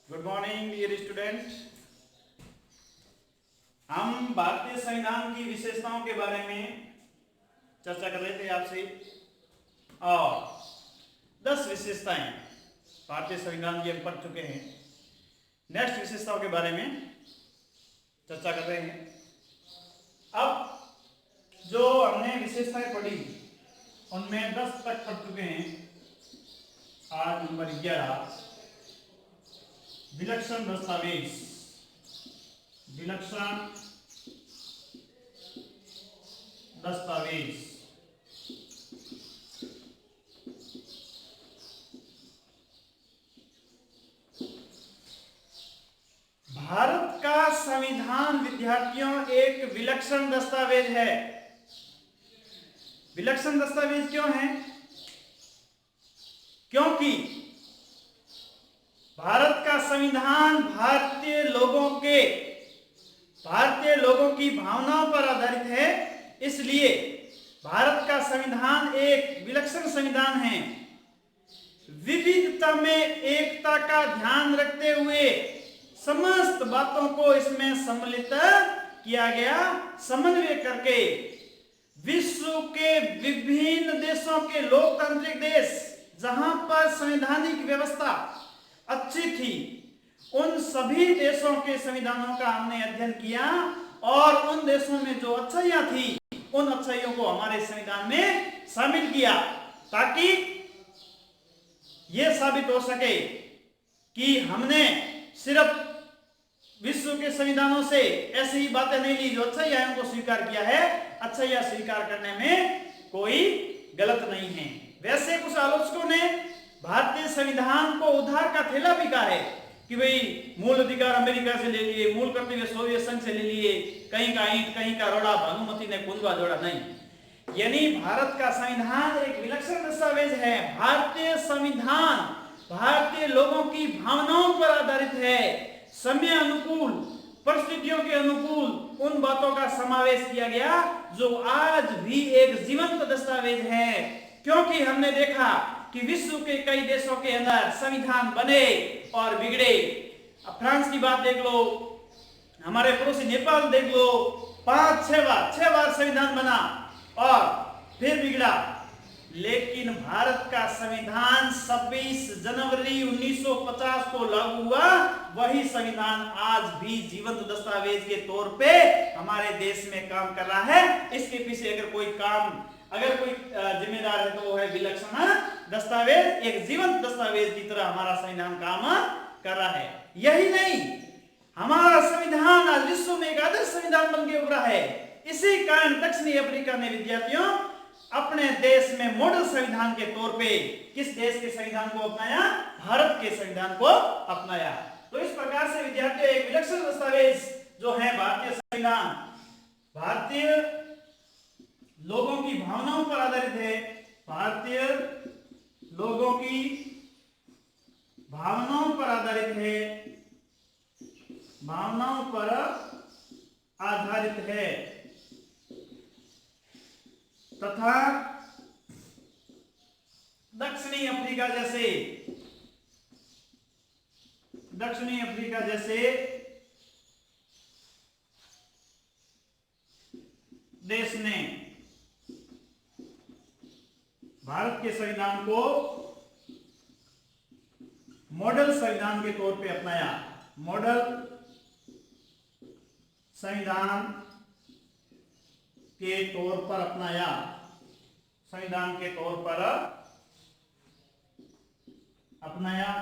Good morning dear student. हम भारतीय संविधान की विशेषताओं के बारे में चर्चा कर रहे थे आपसे और 10 विशेषताएं भारतीय संविधान की हम पढ़ चुके हैं। नेक्स्ट विशेषताओं के बारे में चर्चा कर रहे हैं। अब जो हमने विशेषताएं पढ़ी उनमें 10 तक पढ़ चुके हैं। आज नंबर 11 विलक्षण दस्तावेज। विलक्षण दस्तावेज भारत का संविधान विद्यार्थियों एक विलक्षण दस्तावेज है। विलक्षण दस्तावेज क्यों है? क्योंकि भारत का संविधान भारतीय लोगों की भावनाओं पर आधारित है। इसलिए भारत का संविधान एक विलक्षण संविधान है। विविधता में एकता का ध्यान रखते हुए समस्त बातों को इसमें सम्मिलित किया गया। समन्वय करके विश्व के विभिन्न देशों के लोकतांत्रिक देश जहां पर संवैधानिक व्यवस्था अच्छी थी, उन सभी देशों के संविधानों का हमने अध्ययन किया और उन देशों में जो अच्छाइयां थी उन अच्छाइयों को हमारे संविधान में शामिल किया, ताकि यह साबित हो सके कि हमने सिर्फ विश्व के संविधानों से ऐसी ही बातें नहीं ली, जो अच्छाइयां को स्वीकार किया है। अच्छाइयां स्वीकार करने में कोई गलत नहीं है। वैसे कुछ आलोचकों ने भारतीय संविधान को उधार का थैला भी कहा है कि भाई मूल अधिकार अमेरिका से ले लिए, मूल कर्तव्य सोवियत संघ से ले लिए, कहीं का ईंट कहीं का रोड़ा, भानुमति ने कुंदवा जोड़ा। नहीं, यानी भारत का संविधान एक विलक्षण दस्तावेज है। भारतीय संविधान भारतीय लोगों की भावनाओं पर आधारित है। समय अनुकूल, परिस्थितियों के अनुकूल उन बातों का समावेश किया गया जो आज भी एक जीवंत दस्तावेज है। क्योंकि हमने देखा कि विश्व के कई देशों के अंदर संविधान बने और बिगड़े। अब फ्रांस की बात देख लो, हमारे पड़ोसी नेपाल देख लो, 5-6 बार संविधान बना और फिर बिगड़ा। लेकिन भारत का संविधान 26 जनवरी 1950 को लागू हुआ। वही संविधान आज भी जीवंत दस्तावेज के तौर पे हमारे देश में काम कर रहा है। इसके पीछे अगर कोई जिम्मेदार है तो वो है विलक्षण दस्तावेज। एक जीवंत दस्तावेज की तरह हमारा संविधान काम कर रहा है। यही नहीं, हमारा संविधान आज विश्व में एक आदर्श संविधान बन के उभरा है। इसी कारण दक्षिणी अफ्रीका ने विद्यार्थियों अपने देश में मॉडल संविधान के तौर पे किस देश के संविधान को अपनाया? भारत के संविधान को अपनाया। तो इस प्रकार से विद्यार्थियों एक विलक्षण दस्तावेज जो है भारतीय संविधान, भारतीय लोगों की भावनाओं पर आधारित है। भारतीय लोगों की भावनाओं पर आधारित है, भावनाओं पर आधारित है तथा दक्षिणी अफ्रीका जैसे देश ने भारत के संविधान को मॉडल संविधान के तौर पे अपनाया। मॉडल संविधान के तौर पर अपनाया। संविधान के तौर पर अपनाया।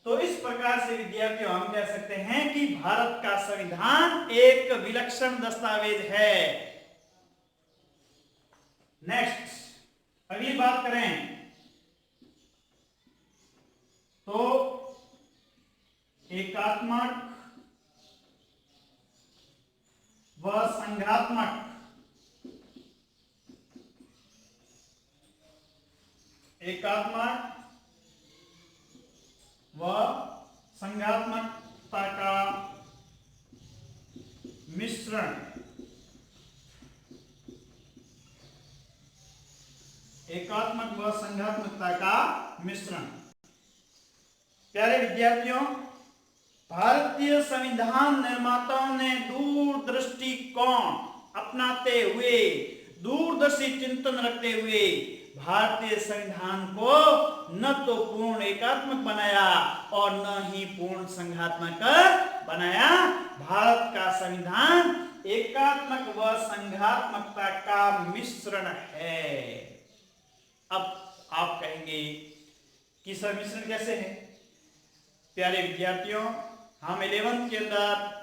तो इस प्रकार से विद्यार्थियों हम कह सकते हैं कि भारत का संविधान एक विलक्षण दस्तावेज है। नेक्स्ट, अगली बात करें तो एकात्मक व संघात्मक। एकात्मक व संघात्मकता का मिश्रण एकात्मक व संघात्मकता का मिश्रण। प्यारे विद्यार्थियों, भारतीय संविधान निर्माताओं ने दूरदृष्टिकोण अपनाते हुए, दूरदर्शी चिंतन रखते हुए भारतीय संविधान को न तो पूर्ण एकात्मक बनाया और न ही पूर्ण संघात्मक बनाया। भारत का संविधान एकात्मक व संघात्मकता का मिश्रण है। अब आप कहेंगे कि सर मिश्रण कैसे है? प्यारे विद्यार्थियों, हम 11th के अंदर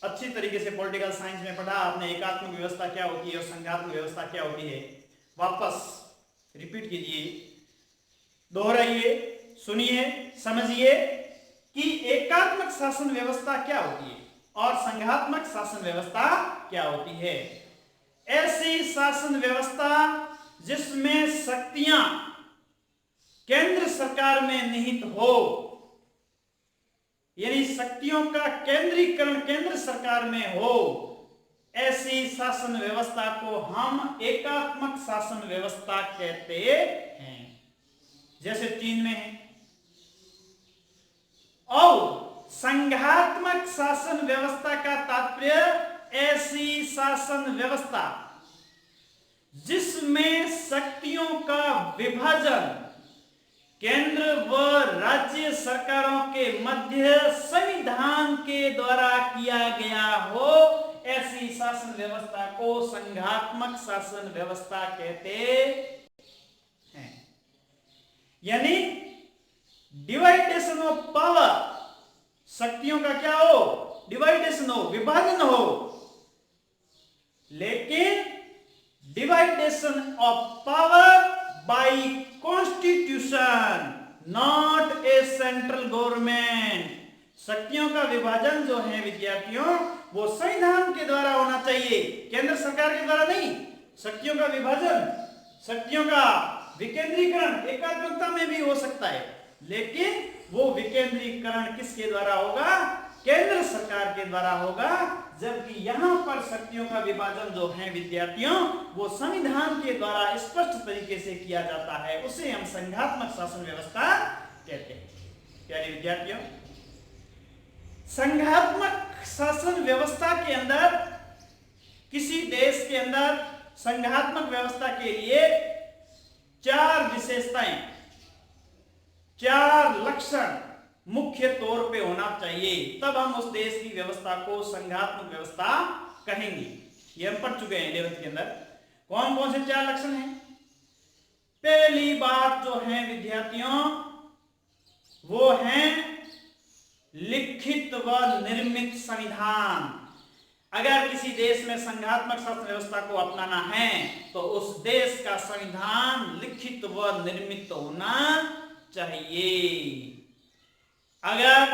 अच्छी तरीके से पॉलिटिकल साइंस में पढ़ा आपने एकात्मक व्यवस्था क्या होती है और संघात्मक व्यवस्था क्या होती है। वापस रिपीट कीजिए, दोहराइए, सुनिए, समझिए कि एकात्मक शासन व्यवस्था क्या होती है और संघात्मक शासन व्यवस्था क्या होती है। ऐसी शासन व्यवस्था जिसमें शक्तियां केंद्र सरकार में निहित हो, यानी शक्तियों का केंद्रीकरण केंद्र सरकार में हो, ऐसी शासन व्यवस्था को हम एकात्मक शासन व्यवस्था कहते हैं, जैसे चीन में है। और संघात्मक शासन व्यवस्था का तात्पर्य ऐसी शासन व्यवस्था जिसमें शक्तियों का विभाजन केंद्र व राज्य सरकारों के मध्य संविधान के द्वारा किया गया हो, ऐसी शासन व्यवस्था को संघात्मक शासन व्यवस्था कहते हैं। यानी डिवाइडेशन ऑफ पावर, शक्तियों का क्या हो? डिवाइडेशन हो, विभाजन हो, लेकिन divideation of power by constitution, not a central government। शक्तियों का विभाजन जो है विद्यार्थियों, वो संविधान के द्वारा होना चाहिए, केंद्र सरकार के द्वारा नहीं। शक्तियों का विभाजन, शक्तियों का विकेंद्रीकरण एकात्मकता में भी हो सकता है, लेकिन वो विकेंद्रीकरण किसके द्वारा होगा? केंद्र सरकार के द्वारा होगा। जबकि यहां पर शक्तियों का विभाजन जो है विद्यार्थियों, वो संविधान के द्वारा स्पष्ट तरीके से किया जाता है, उसे हम संघात्मक शासन व्यवस्था कहते हैं। प्यारे विद्यार्थियों, संघात्मक शासन व्यवस्था के अंदर, किसी देश के अंदर संघात्मक व्यवस्था के लिए 4 विशेषताएं, 4 लक्षण मुख्य तौर पे होना चाहिए, तब हम उस देश की व्यवस्था को संघात्मक व्यवस्था कहेंगे। ये हम पढ़ चुके हैं 11th के अंदर। कौन कौन से 4 लक्षण हैं? पहली बात जो है विद्यार्थियों, वो है लिखित व निर्मित संविधान। अगर किसी देश में संघात्मक शासन व्यवस्था को अपनाना है तो उस देश का संविधान लिखित व निर्मित होना चाहिए। अगर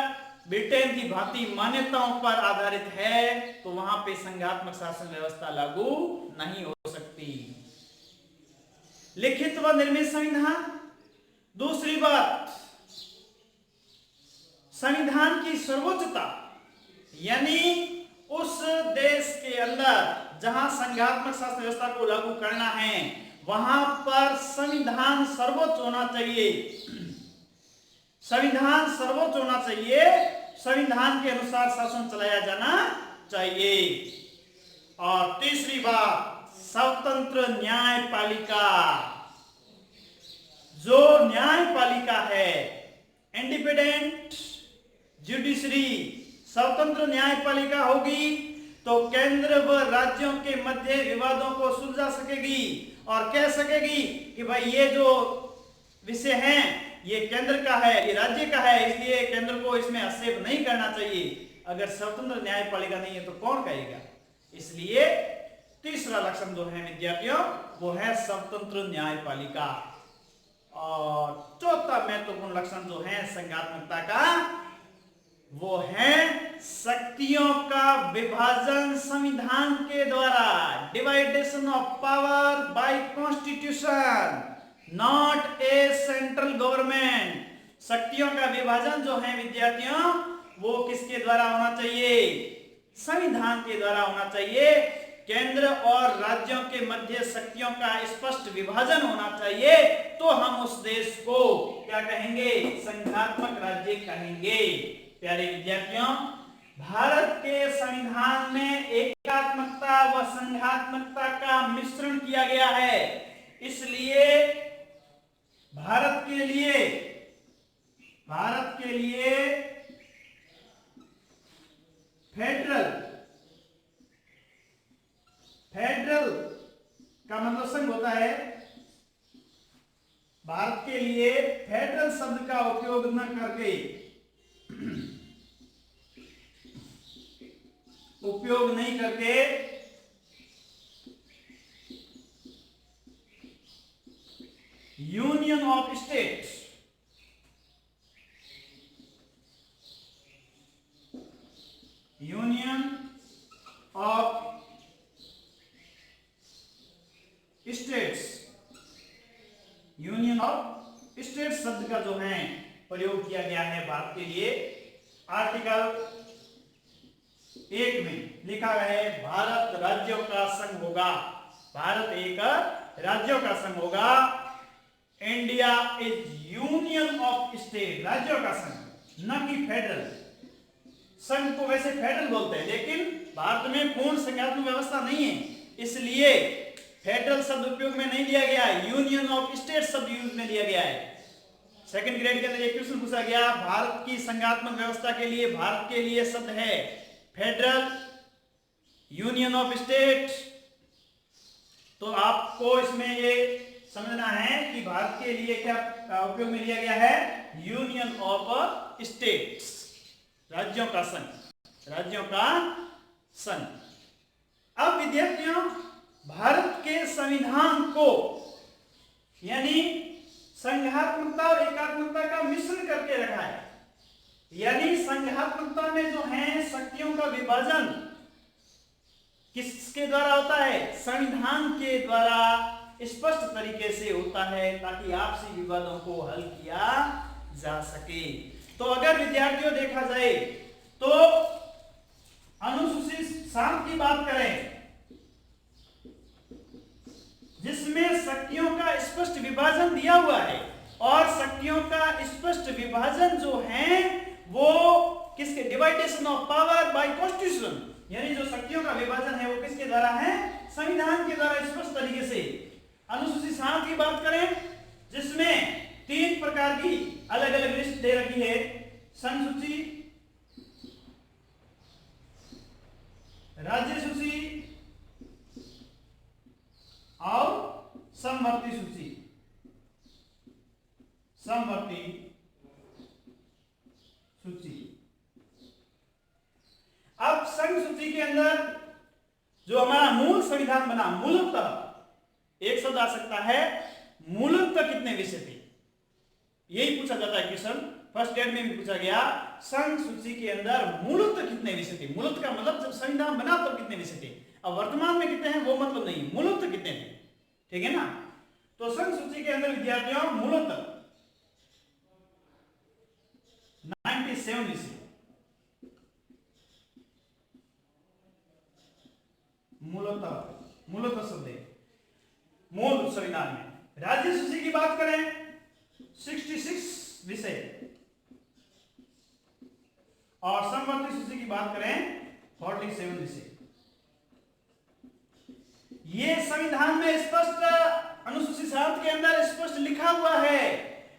ब्रिटेन की भांति मान्यताओं पर आधारित है तो वहां पे संघात्मक शासन व्यवस्था लागू नहीं हो सकती। लिखित व निर्मित संविधान। दूसरी बात, संविधान की सर्वोच्चता, यानी उस देश के अंदर जहां संघात्मक शासन व्यवस्था को लागू करना है वहां पर संविधान सर्वोच्च होना चाहिए। संविधान सर्वोच्च होना चाहिए, संविधान के अनुसार शासन चलाया जाना चाहिए। और तीसरी बात, स्वतंत्र न्यायपालिका। जो न्यायपालिका है, इंडिपेंडेंट जुडिशरी, स्वतंत्र न्यायपालिका होगी तो केंद्र व राज्यों के मध्य विवादों को सुलझा सकेगी और कह सकेगी कि भाई ये जो विषय हैं ये केंद्र का है, ये राज्य का है, इसलिए केंद्र को इसमें हस्तक्षेप नहीं करना चाहिए। अगर स्वतंत्र न्यायपालिका नहीं है तो कौन कहेगा? इसलिए तीसरा लक्षण जो है विद्यार्थियों, वो है स्वतंत्र न्यायपालिका। और चौथा महत्वपूर्ण लक्षण जो है संघात्मकता का, वो है शक्तियों का विभाजन संविधान के द्वारा। Divideation of power by constitution, not a central government. शक्तियों का विभाजन जो है विद्यार्थियों, वो किसके द्वारा होना चाहिए? संविधान के द्वारा होना चाहिए। केंद्र और राज्यों के मध्य शक्तियों का स्पष्ट विभाजन होना चाहिए, तो हम उस देश को क्या कहेंगे? संघात्मक राज्य कहेंगे। प्यारे विद्यार्थियों, भारत के संविधान में एकात्मकता व संघात्मकता का मिश्रण किया गया है। इसलिए भारत के लिए फेडरल का मतलब संघ होता है। भारत के लिए फेडरल शब्द का उपयोग न करके union of states, union of states शब्द का जो है प्रयोग किया गया है भारत के लिए। आर्टिकल 1 में लिखा है भारत राज्यों का संघ होगा। भारत एक राज्यों का संघ होगा। India is union of state, राज्यों का संघ, न कि फेडरल। संघ को वैसे फेडरल बोलते हैं, लेकिन भारत में पूर्ण संघात्मक व्यवस्था नहीं है, इसलिए फेडरल शब्द उपयोग में नहीं लिया गया है, यूनियन ऑफ स्टेट शब्द यूज में लिया गया है। सेकंड ग्रेड के अंदर एक क्वेश्चन पूछा गया, भारत की संघात्मक व्यवस्था के लिए भारत के लिए शब्द है फेडरल, यूनियन ऑफ स्टेट। तो आपको इसमें ये समझना है कि भारत के लिए क्या उपयोग में लिया गया है? यूनियन ऑफ स्टेट्स, राज्यों का संघ, राज्यों का संघ। अब विद्यार्थियों, भारत के संविधान को यानी संघात्मकता और एकात्मकता का मिश्रण करके रखा है। यानी संघात्मकता में जो है शक्तियों का विभाजन किसके द्वारा होता है? संविधान के द्वारा स्पष्ट तरीके से होता है, ताकि आपसी विवादों को हल किया जा सके। तो अगर विद्यार्थियों देखा जाए तो अनुसूचित 7 की बात करें, जिसमें शक्तियों का स्पष्ट विभाजन दिया हुआ है, और शक्तियों का स्पष्ट विभाजन जो है वो किसके? डिवाइडेशन ऑफ पावर बाय कॉन्स्टिट्यूशन, यानी जो शक्तियों का विभाजन है वो किसके द्वारा है? संविधान के द्वारा स्पष्ट तरीके से। अनुसूचित 7 की बात करें, जिसमें 3 प्रकार की अलग अलग लिस्ट दे रखी है, संघ सूची, राज्य सूची और समवर्ती सूची। समवर्ती सूची। अब संघ सूची के अंदर जो हमारा मूल संविधान बना, मूलतः एक शब्द आ सकता है, मूलतः कितने विषय थे? यही पूछा जाता है क्वेश्चन, फर्स्ट ग्रेड में भी पूछा गया, संघ सूची के अंदर मूलतः कितने विषय थे? मूलतः का मतलब जब संविधान बना तब कितने विषय थे, अब वर्तमान में कितने हैं वो मतलब नहीं, मूलतः कितने थे, ठीक है ना। तो संघ सूची के अंदर विद्यार्थियों मूलतः 97 विषय, मूलतः शब्द है मूल संविधान में। राज्य सूची की बात करें 66 विषय, और समवर्ती सूची की बात करें 47 विषय। ये संविधान में स्पष्ट अनुसूचित 7 के अंदर स्पष्ट लिखा हुआ है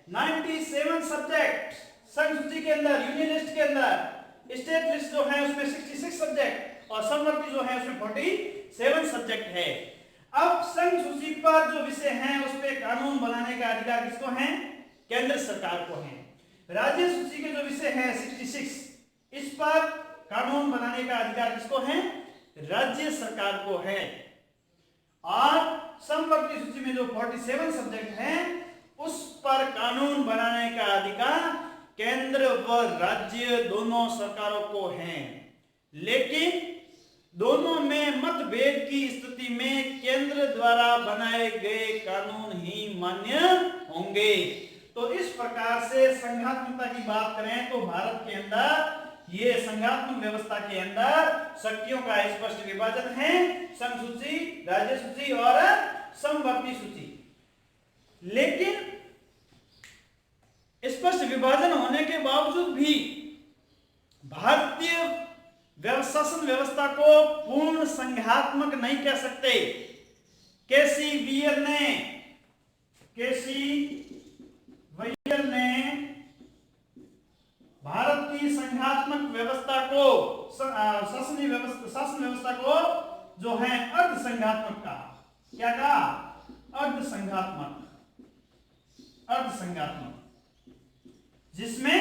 97 सब्जेक्ट। संघ सूची के अंदर, यूनियन लिस्ट के अंदर, स्टेट लिस्ट जो है उसमें 66 सब्जेक्ट, और समवर्ती जो है उसमें 47 सब्जेक्ट है। अब संघ सूची पर जो विषय हैं उस पर कानून बनाने का अधिकार किसको है? केंद्र सरकार को है। राज्य सूची के जो विषय हैं 66, इस पर कानून बनाने का अधिकार किसको है? राज्य सरकार को है। और समवर्ती सूची में जो 47 सब्जेक्ट हैं उस पर कानून बनाने का अधिकार केंद्र व राज्य दोनों सरकारों को है, लेकिन दोनों में मतभेद की स्थिति में केंद्र द्वारा बनाए गए कानून ही मान्य होंगे। तो इस प्रकार से संघात्मकता की बात करें तो भारत के अंदर ये संघात्मक व्यवस्था के अंदर शक्तियों का स्पष्ट विभाजन है, संघ सूची, राज्य सूची और समवर्ती सूची। लेकिन स्पष्ट विभाजन होने के बावजूद भी भारतीय शासन व्यवस्था को पूर्ण संघात्मक नहीं कह सकते। केसी वियर ने भारत की संघात्मक व्यवस्था को शासन व्यवस्था को जो है अर्ध संघात्मक का क्या कहा? अर्ध संघात्मक, जिसमें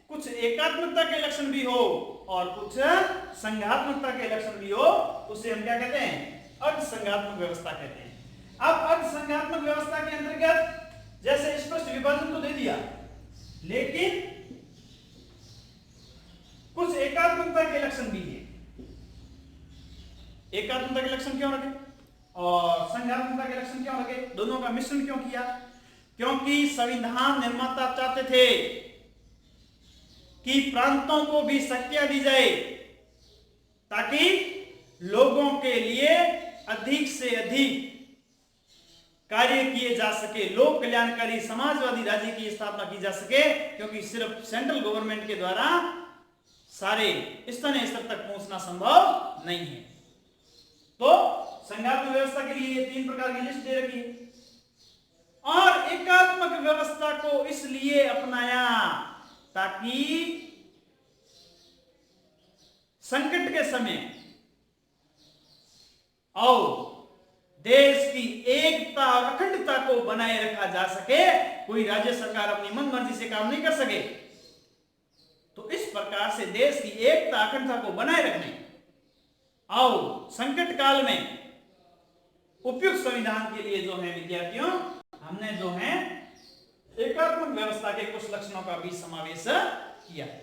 कुछ एकात्मकता के लक्षण भी हो और कुछ संघात्मकता के लक्षण भी हो, उसे हम क्या कहते हैं? अर्ध संघात्मक व्यवस्था कहते हैं। अब अर्ध संघात्मक व्यवस्था के अंतर्गत जैसे स्पष्ट विभाजन तो दे दिया, लेकिन कुछ एकात्मकता के लक्षण भी है। एकात्मकता के लक्षण क्यों रखे और संघात्मकता के लक्षण क्यों रखे? दोनों का मिश्रण क्यों किया? क्योंकि संविधान निर्माता चाहते थे कि प्रांतों को भी शक्तियां दी जाए ताकि लोगों के लिए अधिक से अधिक कार्य किए जा सके, लोक कल्याणकारी समाजवादी राज्य की स्थापना की जा सके, क्योंकि सिर्फ सेंट्रल गवर्नमेंट के द्वारा सारे स्थानीय स्तर तक पहुंचना संभव नहीं है। तो संघात्मक व्यवस्था के लिए ये 3 प्रकार की लिस्ट दे रखी है। और एकात्मक व्यवस्था को इसलिए अपनाया ताकि संकट के समय और देश की एकता और अखंडता को बनाए रखा जा सके। कोई राज्य सरकार अपनी मनमर्जी से काम नहीं कर सके, तो इस प्रकार से देश की एकता अखंडता को बनाए रखने और संकट काल में उपयुक्त संविधान के लिए जो है विद्यार्थियों, हमने जो है एकात्मक व्यवस्था के कुछ लक्षणों का भी समावेश किया है।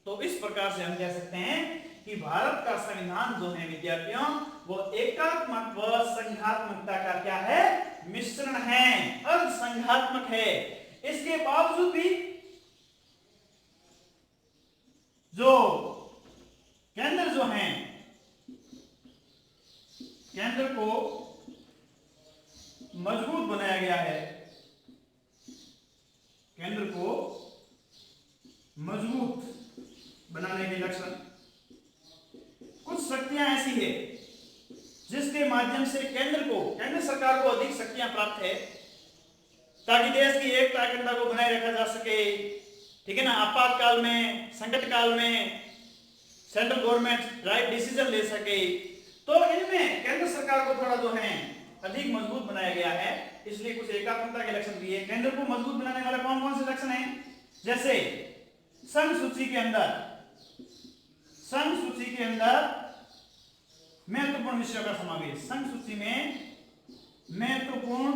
तो इस प्रकार से हम कह सकते हैं कि भारत का संविधान जो है विद्यार्थियों, वो एकात्मक व संघात्मकता का क्या है? मिश्रण है, अर्ध संघात्मक है। इसके बावजूद भी जो केंद्र जो है, केंद्र को मजबूत बनाया गया है, केंद्र को मजबूत बनाने के लक्षण। कुछ शक्तियां ऐसी है जिसके माध्यम से केंद्र सरकार को अधिक शक्तियां प्राप्त है ताकि देश की एकता अखंडता को बनाए रखा जा सके। ठीक है ना? आपातकाल में, संकट काल में सेंट्रल गवर्नमेंट राइट डिसीजन ले सके। तो इनमें केंद्र सरकार को थोड़ा जो है अधिक मजबूत बनाया गया है, इसलिए कुछ एकात्मकता के लक्षण भी है। केंद्र को मजबूत बनाने वाले कौन कौन से लक्षण हैं? जैसे संघ सूची के अंदर महत्वपूर्ण विषयों का समावेश। संघ सूची में महत्वपूर्ण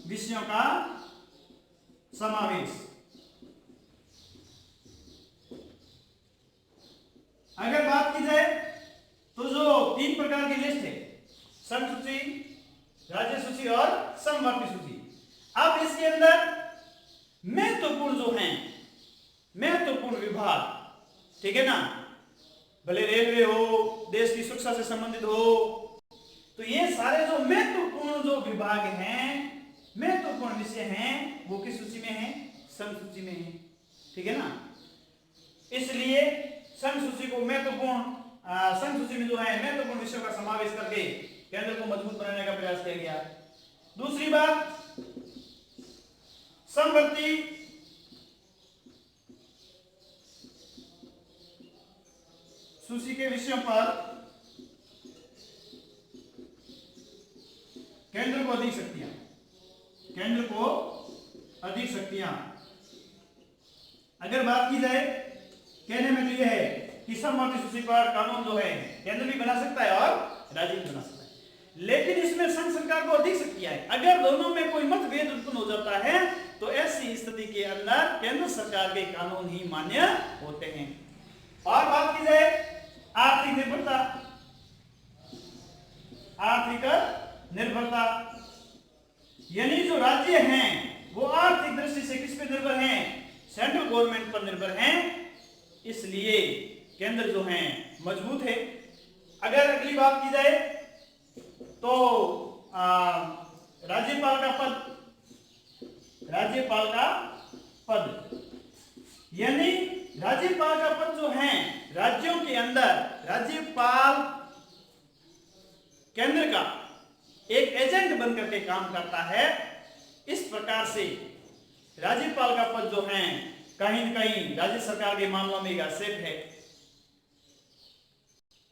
विषयों का समावेश। अगर बात की जाए तो जो 3 प्रकार की लिस्ट है, संघ सूची, राज्य सूची और समवर्ती सूची। अब इसके अंदर महत्वपूर्ण जो है, महत्वपूर्ण विभाग, ठीक है ना, भले रेलवे हो, देश की सुरक्षा से संबंधित हो, तो ये सारे जो महत्वपूर्ण जो विभाग हैं, महत्वपूर्ण विषय हैं, वो किस सूची में है? संघ सूची में है। ठीक है ना? इसलिए संघ सूची को संघ सूची में जो है महत्वपूर्ण विषयों का समावेश करके केंद्र को मजबूत बनाने का प्रयास किया गया। दूसरी बात, समवर्ती सूची के विषयों पर केंद्र को अधिक शक्तियां। अगर बात की जाए, कहने में तो यह है कि समवर्ती सूची पर कानून जो है केंद्र भी बना सकता है और राज्य भी बना सकता है, लेकिन इसमें संघ सरकार को अधिक शक्तियां है। अगर दोनों में कोई मतभेद उत्पन्न हो जाता है तो ऐसी स्थिति के अंदर केंद्र सरकार के कानून ही मान्य होते हैं। और बात की जाए आर्थिक निर्भरता, यानी जो राज्य हैं वो आर्थिक दृष्टि से किस पे निर्भर हैं? सेंट्रल गवर्नमेंट पर निर्भर हैं। इसलिए केंद्र जो है मजबूत है। अगर अगली बात की जाए तो राज्यपाल का पद यानी राज्यपाल का पद जो है राज्यों के अंदर राज्यपाल केंद्र का एक एजेंट बनकर के काम करता है। इस प्रकार से राज्यपाल का पद जो है कहीं न कहीं राज्य सरकार के मामलों में हस्तक्षेप है।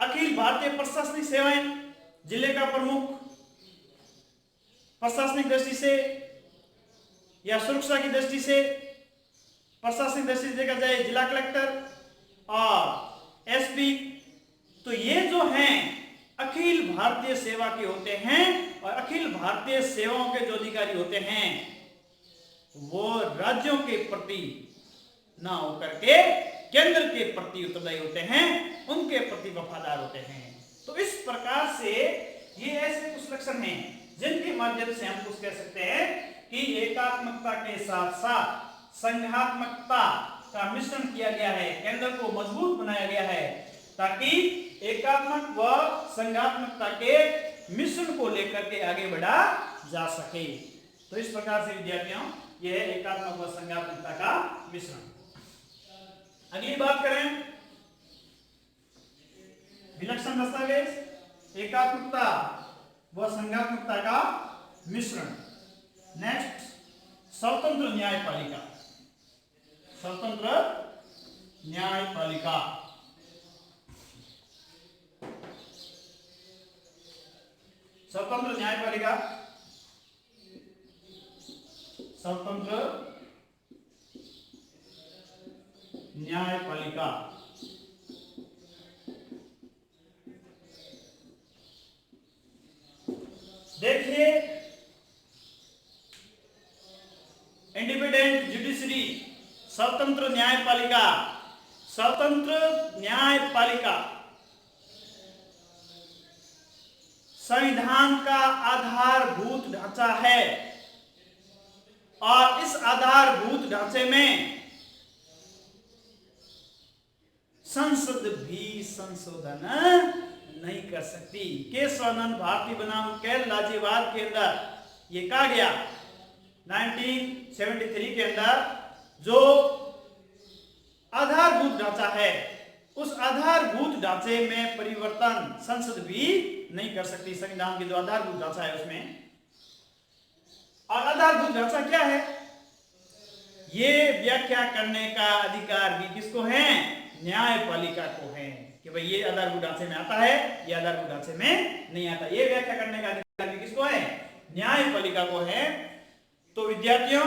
अखिल भारतीय प्रशासनिक सेवाएं, जिले का प्रमुख प्रशासनिक दृष्टि से या सुरक्षा की दृष्टि से, प्रशासनिक दृष्टि से देखा जाए जिला कलेक्टर और एसपी, तो ये जो हैं अखिल भारतीय सेवा के होते हैं और अखिल भारतीय सेवाओं के जो अधिकारी होते हैं वो राज्यों के प्रति ना होकर के केंद्र के प्रति उत्तरदायी होते हैं, उनके प्रति वफादार होते हैं। तो इस प्रकार से ये ऐसे कुछ लक्षण हैं जिनके माध्यम से हम कुछ कह सकते हैं कि एकात्मकता के साथ साथ संघात्मकता का मिश्रण किया गया है, केंद्र को मजबूत बनाया गया है ताकि एकात्मक व संघात्मकता के मिश्रण को लेकर के आगे बढ़ा जा सके। तो इस प्रकार से विद्यार्थियों यह है एकात्मक व संघात्मकता का मिश्रण। अगली बात करें विलक्षण दस्तावेज, एकात्मकता व संघात्मकता का मिश्रण। नेक्स्ट, स्वतंत्र न्यायपालिका। स्वतंत्र न्यायपालिका स्वतंत्र न्यायपालिका स्वतंत्र न्यायपालिका देखिए, इंडिपेंडेंट जुडिशरी, स्वतंत्र न्यायपालिका। स्वतंत्र न्यायपालिका संविधान का आधारभूत ढांचा है और इस आधारभूत ढांचे में संसद भी संशोधन नहीं कर सकती। केशवानंद भारती बनाम कैल राज्यवाद के अंदर ये कहा गया 1973 के अंदर जो आधारभूत ढांचा है उस आधारभूत ढांचे में परिवर्तन संसद भी नहीं कर सकती। संविधान के जो आधारभूत ढांचा है उसमें, और आधारभूत ढांचा क्या है ये व्याख्या करने का अधिकार भी किसको है? न्यायपालिका को है कि भाई ये आधारभूत ढांचे में आता है, ये आधारभूत ढांचे में नहीं आता। ये व्याख्या करने का अधिकार भी किसको है? न्यायपालिका को है। तो विद्यार्थियों,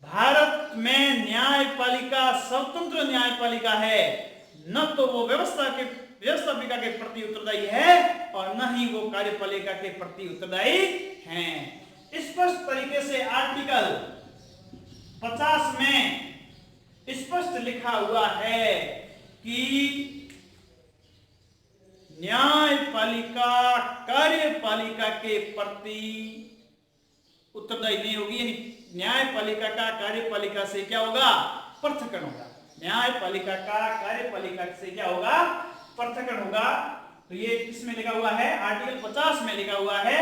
भारत में न्यायपालिका स्वतंत्र न्यायपालिका है, न तो वो व्यवस्थापिका के प्रति उत्तरदायी है और न ही वो कार्यपालिका के प्रति उत्तरदायी हैं। स्पष्ट तरीके से आर्टिकल 50 में स्पष्ट लिखा हुआ है कि न्यायपालिका कार्यपालिका के प्रति उत्तरदायी नहीं होगी। यानी न्यायपालिका का कार्यपालिका से क्या होगा? पृथक्करण होगा। न्यायपालिका का कार्यपालिका से क्या होगा? पृथक्करण होगा। तो ये इसमें लिखा हुआ है, आर्टिकल 50 में लिखा हुआ है,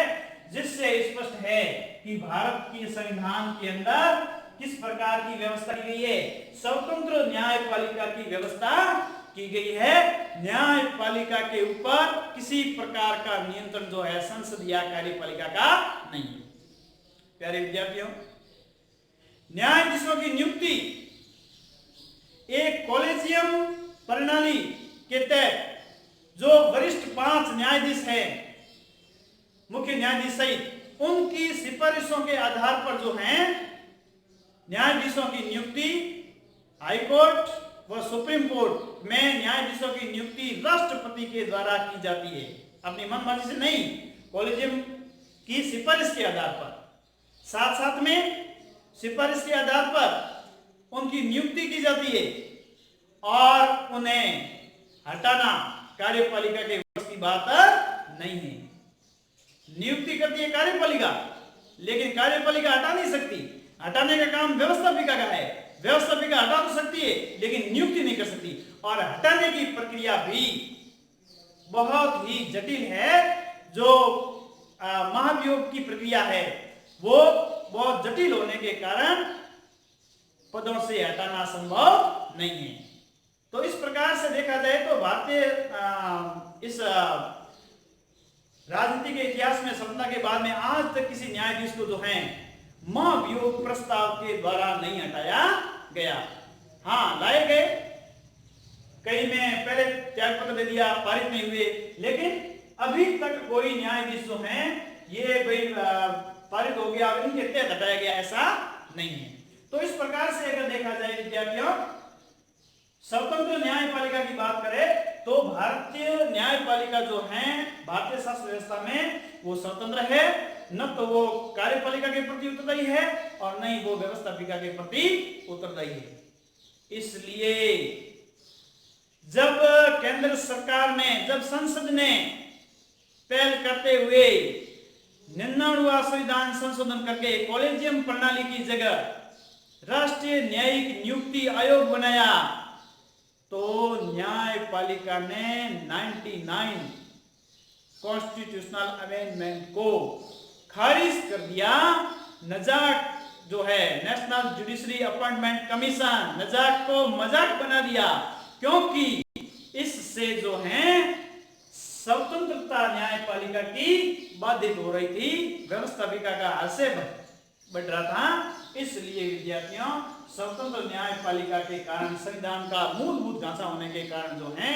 जिससे स्पष्ट है कि भारत के संविधान के अंदर किस प्रकार की व्यवस्था की गई है? स्वतंत्र न्यायपालिका की व्यवस्था की गई है। न्यायपालिका के ऊपर किसी प्रकार का नियंत्रण जो है संसद या कार्यपालिका का नहीं है। प्यारे विद्यार्थियों, न्यायाधीशों की नियुक्ति एक कॉलेजियम प्रणाली के तहत जो वरिष्ठ 5 न्यायाधीश हैं, मुख्य न्यायाधीश सहित, उनकी सिफारिशों के आधार पर जो हैं न्यायाधीशों की नियुक्ति हाईकोर्ट व सुप्रीम कोर्ट में न्यायाधीशों की नियुक्ति राष्ट्रपति के द्वारा की जाती है। अपनी मनमानी से नहीं, कॉलेजियम की सिफारिश के आधार पर, साथ साथ में सिफारिश के आधार पर उनकी नियुक्ति की जाती है और उन्हें हटाना कार्यपालिका के वश की बात नहीं है। नियुक्ति करती है कार्यपालिका, लेकिन कार्यपालिका हटा नहीं सकती। हटाने का काम व्यवस्थापिका का है। व्यवस्थापिका हटा तो सकती है लेकिन नियुक्ति नहीं कर सकती, और हटाने की प्रक्रिया भी बहुत ही जटिल है। जो महाभियोग की प्रक्रिया है वो बहुत जटिल होने के कारण पदों से हटाना संभव नहीं है। तो इस प्रकार से देखा जाए तो भारतीय इस राजनीति के इतिहास में स्वतंत्रता के बाद में आज तक किसी न्यायाधीश को जो है महाभियोग प्रस्ताव के द्वारा नहीं हटाया गया। हाँ, लाए गए, कई में पहले त्यागपत्र दे दिया, पारित नहीं हुए, लेकिन अभी तक कोई न्यायाधीश जो है ये भाई पारित हो गया इनके तहत हटाया गया, ऐसा नहीं है। तो इस प्रकार से अगर देखा जाए विद्यार्थियों, स्वतंत्र न्यायपालिका की बात करें तो भारतीय न्यायपालिका जो है भारतीय शासन व्यवस्था में वो स्वतंत्र है, न तो वो कार्यपालिका के प्रति उत्तरदायी है और न ही वो व्यवस्थापिका के प्रति उत्तरदायी है। इसलिए जब केंद्र सरकार ने, जब संसद ने पहल करते हुए 99वां संविधान संशोधन करके कॉलेजियम प्रणाली की जगह राष्ट्रीय न्यायिक नियुक्ति आयोग बनाया, तो न्यायपालिका ने 99 कॉन्स्टिट्यूशनल अमेंडमेंट को खारिज कर दिया। नजाक जो है नेशनल जुडिशरी अपॉइंटमेंट कमीशन, नजाक को मजाक बना दिया, क्योंकि इससे जो है स्वतंत्रता न्यायपालिका की बाधित हो रही थी, व्यवस्थापिका का आशय बढ़ रहा था। इसलिए विद्यार्थियों, स्वतंत्र न्यायपालिका के कारण, संविधान का मूलभूत ढांचा होने के कारण जो है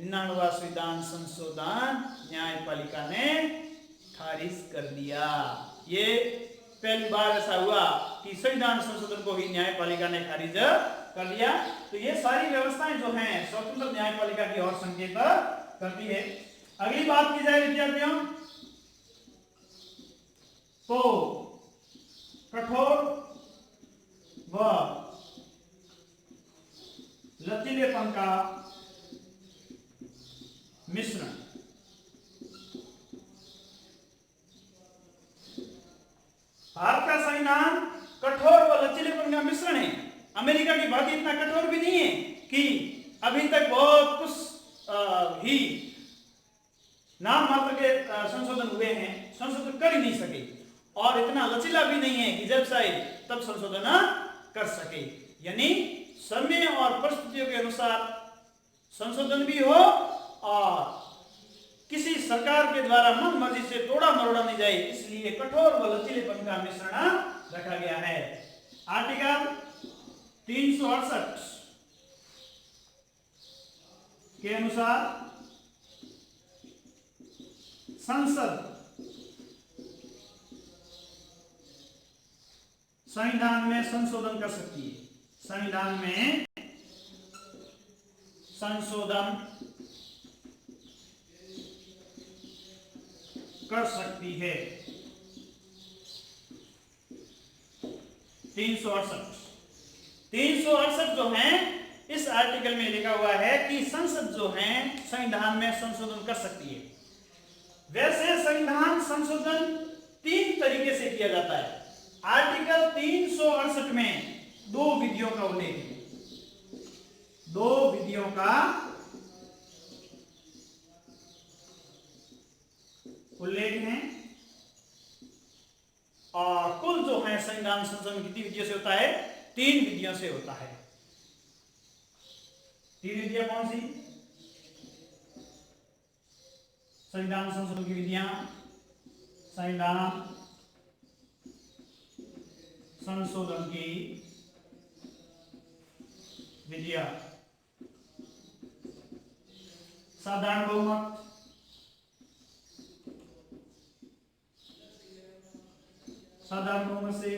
99वां संविधान संशोधन न्यायपालिका ने खारिज कर दिया। ये पहली बार ऐसा हुआ कि संविधान संशोधन को ही न्यायपालिका ने खारिज कर दिया। तो ये सारी व्यवस्थाएं जो हैं स्वतंत्र न्यायपालिका की ओर संकेत करती है। अगली बात की जाए विद्यार्थियों, तो कठोर व लचीलेपन का मिश्रण। भारत का संविधान कठोर व लचीलेपन का मिश्रण है। अमेरिका की भांति इतना कठोर भी नहीं है कि अभी तक बहुत कुछ ही नाम मात्र के संशोधन हुए हैं, संशोधन कर ही नहीं सके, और इतना लचीला भी नहीं है कि जब चाहे तब संशोधन कर सके। यानी समय और परिस्थितियों के अनुसार संशोधन भी हो और किसी सरकार के द्वारा मन मर्जी से तोड़ा मरोड़ा नहीं जाए, इसलिए कठोर व लचीलेपन का मिश्रण रखा गया है। आर्टिकल 368 के अनुसार संसद संविधान में संशोधन कर सकती है, संविधान में संशोधन कर सकती है। 368 जो है इस आर्टिकल में लिखा हुआ है कि संसद जो है संविधान में संशोधन कर सकती है। वैसे संविधान संशोधन 3 तरीके से किया जाता है। आर्टिकल 368 में 2 विधियों का उल्लेख है, 2 विधियों का उल्लेख है, और कुल जो है संविधान संशोधन कितनी विधियों से होता है? 3 विधियों से होता है। 3 विधियां कौन सी? संविधान संशोधन की विधियां, संविधान संशोधन की विधियां, साधारण बहुमत, साधारण बहुमत से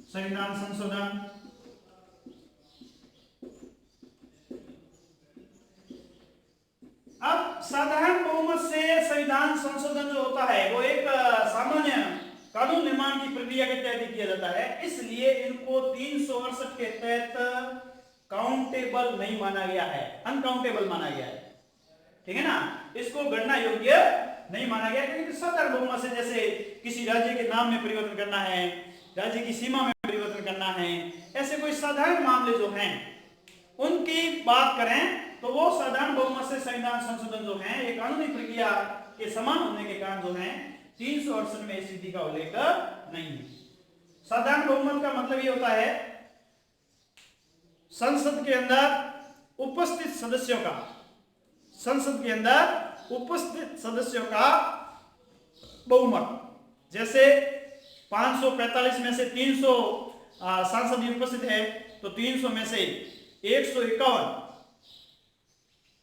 संविधान संशोधन, अब साधारण बहुमत से संविधान संशोधन जो होता है वो एक सामान्य कानून निर्माण की प्रक्रिया के तहत किया जाता है, इसलिए इनको 368 के तहत काउंटेबल नहीं माना गया है, अनकाउंटेबल माना गया है। ठीक है ना, इसको गणना योग्य नहीं माना गया, क्योंकि साधारण बहुमत से जैसे किसी राज्य के नाम में परिवर्तन करना है, राज्य की सीमा में परिवर्तन करना है, ऐसे कोई साधारण मामले जो हैं उनकी बात करें तो वो साधारण बहुमत से संविधान संशोधन जो है एक कानूनी प्रक्रिया के समान होने के कारण जो है 368 में इस विधि का उल्लेख नहीं है। साधारण बहुमत का मतलब ये होता है संसद के अंदर उपस्थित सदस्यों का बहुमत। जैसे 545 में से 300 सांसद उपस्थित है तो 300 में से 151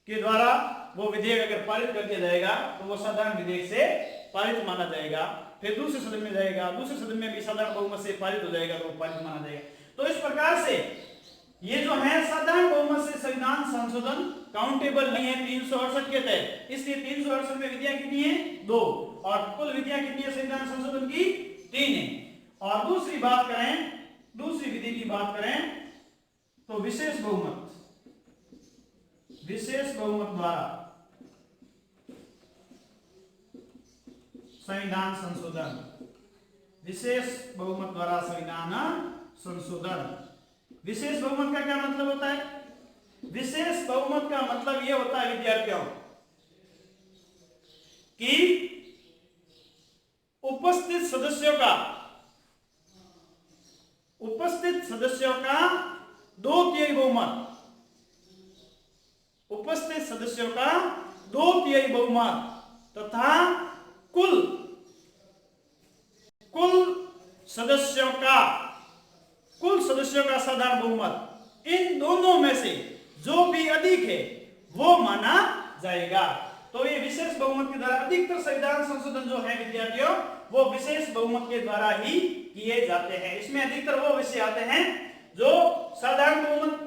के द्वारा वो विधेयक अगर पारित कर दिया जाएगा तो वो साधारण विधेयक से पारित माना जाएगा। फिर दूसरे सदन में जाएगा, दूसरे सदन में भी साधारण बहुमत से पारित हो जाएगा तो वो पारित माना जाएगा। तो इस प्रकार से ये जो है साधारण बहुमत से संविधान संशोधन काउंटेबल नहीं है 368 के तहत। इसलिए 368 में विधियां कितनी है? 2, और कुल विधियां कितनी है संविधान संशोधन की? 3 है। और दूसरी विधि की बात करें तो विशेष बहुमत द्वारा संविधान संशोधन, विशेष बहुमत द्वारा संविधान संशोधन। विशेष बहुमत का क्या मतलब होता है? विशेष बहुमत का मतलब यह होता है विद्यार्थियों कि उपस्थित सदस्यों का 2/3 बहुमत, उपस्थित सदस्यों का 2/3 बहुमत तथा कुल सदस्यों का साधारण बहुमत, इन दोनों में से जो भी अधिक है वो माना जाएगा। तो ये विशेष बहुमत के द्वारा अधिकतर संविधान संशोधन जो है विद्यार्थियों वो विशेष बहुमत के द्वारा ही किए जाते हैं। इसमें अधिकतर वो विषय आते हैं जो साधारण बहुमत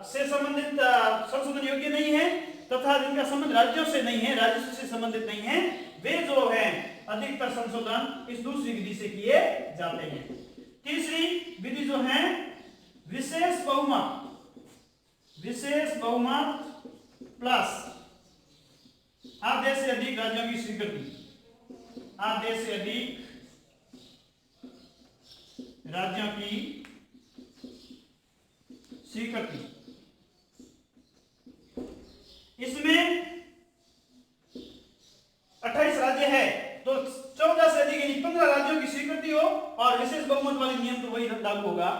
से संबंधित संशोधन योग्य नहीं है तथा जिनका संबंध राज्यों से नहीं है, राजस्व से संबंधित नहीं है, वे जो है अधिकतर संशोधन इस दूसरी विधि से किए जाते हैं। तीसरी विधि जो है विशेष बहुमत प्लस आधे से अधिक राज्यों की स्वीकृति, आधे से अधिक राज्यों की स्वीकृति। इसमें 28 राज्य है तो 14 से अधिक यानी 15 राज्यों की स्वीकृति हो और विशेष बहुमत वाले नियम तो वही लागू होगा।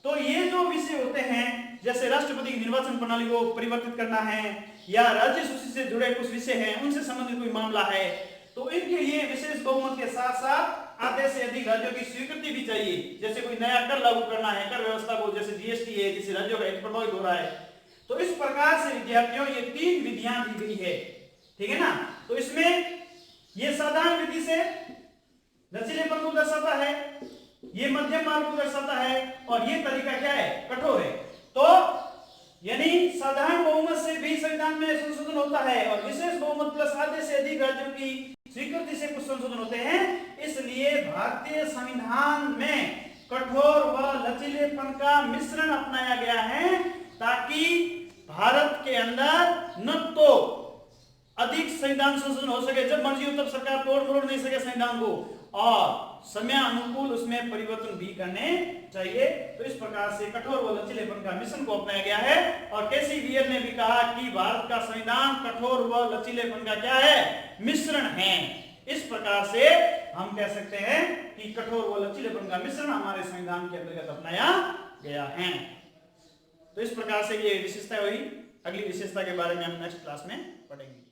तो ये जो विषय होते हैं जैसे राष्ट्रपति की निर्वाचन प्रणाली को परिवर्तित करना है या राज्य सूची से जुड़े कुछ विषय हैं उनसे संबंधित कोई मामला है तो इनके लिए विशेष बहुमत के साथ साथ आधे से अधिक राज्यों की स्वीकृति भी चाहिए। जैसे कोई नया कर लागू करना है, कर व्यवस्था को, जैसे जीएसटी है जिसे राज्यों का प्रभावित हो रहा है। तो इस प्रकार से विद्यार्थियों ये 3 विधियां दी गई है, ठीक है ना। तो इसमें ये साधारण विधि से लचीलेपन को दर्शाता है, ये मध्यम मार्ग को दर्शाता है और ये तरीका क्या है? कठोर है। तो यानी साधारण बहुमत से भी संविधान में संशोधन होता है और विशेष बहुमत प्लस आधे से अधिक राज्यों की स्वीकृति से कुछ संशोधन होते हैं। इसलिए भारतीय संविधान में कठोर व लचीलेपन का मिश्रण अपनाया गया है ताकि भारत के अंदर न तो अधिक संविधान संशोधन हो सके, जब मर्जी हो तब सरकार तोड़ मरोड़ नहीं सके संविधान को, और समय अनुकूल उसमें परिवर्तन भी करने चाहिए। तो इस प्रकार से कठोर व लचीलेपन का मिश्रण को अपनाया गया है। और केसी वियर ने भी कहा कि भारत का संविधान कठोर व लचीलेपन का क्या है? मिश्रण है। इस प्रकार से हम कह सकते हैं कि कठोर व लचीलेपन का मिश्रण हमारे संविधान के अंतर्गत अपनाया गया है। तो इस प्रकार से ये विशेषता हुई। अगली विशेषता के बारे में हम नेक्स्ट क्लास में पढ़ेंगे।